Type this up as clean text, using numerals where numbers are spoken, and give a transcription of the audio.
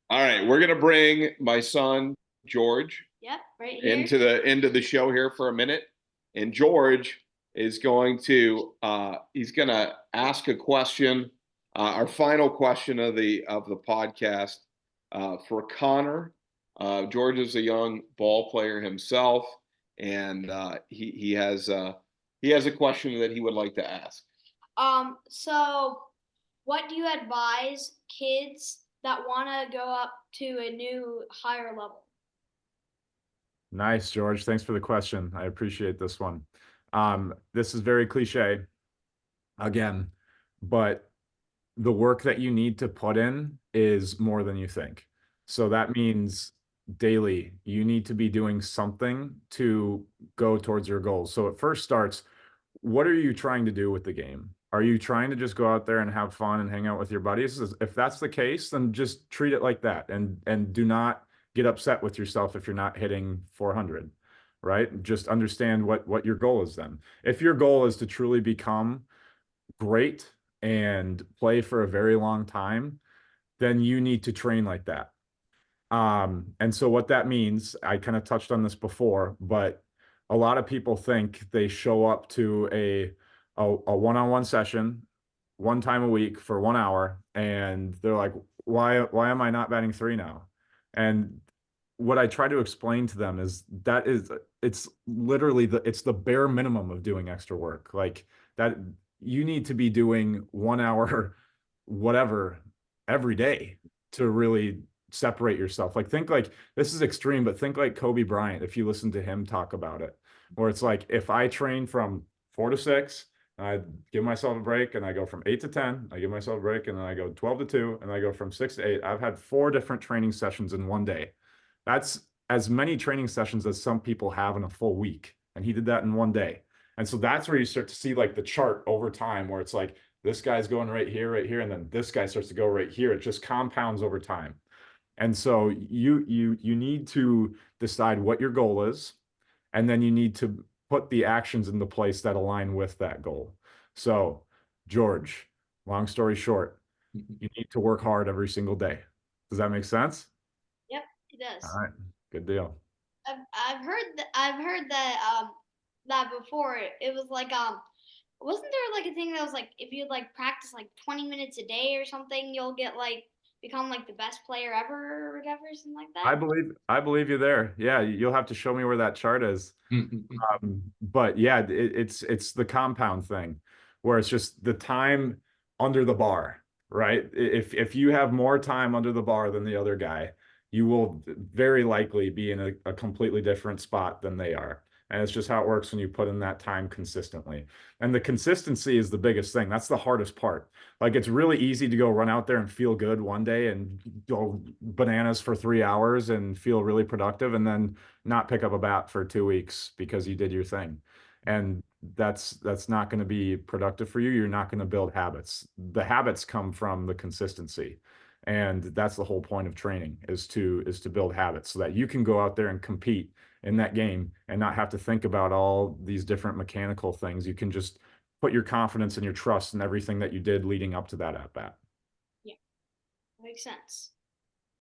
All right, we're gonna bring my son George Yep, right here. into the show here for a minute, and George is going to he's gonna ask a question, our final question of the podcast for Connor. George is a young ball player himself, and he has a question that he would like to ask. So what do you advise kids that want to go up to a new higher level? Nice, George. Thanks for the question. I appreciate this one. This is very cliche again, but the work that you need to put in is more than you think. So that means daily, you need to be doing something to go towards your goals. So it first starts, what are you trying to do with the game? Are you trying to just go out there and have fun and hang out with your buddies? If that's the case, then just treat it like that and do not get upset with yourself if you're not hitting 400, right? Just understand what your goal is then. If your goal is to truly become great and play for a very long time, then you need to train like that. And so what that means, I kind of touched on this before, but a lot of people think they show up to a one-on-one session one time a week for 1 hour, and they're like, why am I not batting three now? And what I try to explain to them is it's literally it's the bare minimum of doing extra work. Like that, you need to be doing 1 hour, whatever, every day to really separate yourself. Like think like this is extreme, but think like Kobe Bryant, if you listen to him talk about it, where it's like if I train from 4 to 6, I give myself a break and I go from 8 to 10, I give myself a break and then I go 12 to 2, and I go from 6 to 8. I've had 4 different training sessions in one day. That's as many training sessions as some people have in a full week. And he did that in one day. And so that's where you start to see like the chart over time where it's like this guy's going right here, and then this guy starts to go right here. It just compounds over time. And so you need to decide what your goal is, and then you need to put the actions into place that align with that goal. So, George, long story short, you need to work hard every single day. Does that make sense? Yep, it does. All right, good deal. I've heard that before. It was like wasn't there like a thing that was like if you like practice like 20 minutes a day or something, you'll get like become like the best player ever or whatever, something like that? I believe you there. Yeah, you'll have to show me where that chart is. But yeah, it's the compound thing where it's just the time under the bar, right? If you have more time under the bar than the other guy, you will very likely be in a completely different spot than they are. And it's just how it works when you put in that time consistently. And the consistency is the biggest thing. That's the hardest part. Like it's really easy to go run out there and feel good one day and go bananas for 3 hours and feel really productive, and then not pick up a bat for 2 weeks because you did your thing. And that's not going to be productive for you. You're not going to build habits. The habits come from the consistency. And that's the whole point of training is to build habits so that you can go out there and compete in that game and not have to think about all these different mechanical things. You can just put your confidence and your trust in everything that you did leading up to that at bat. Yeah, makes sense.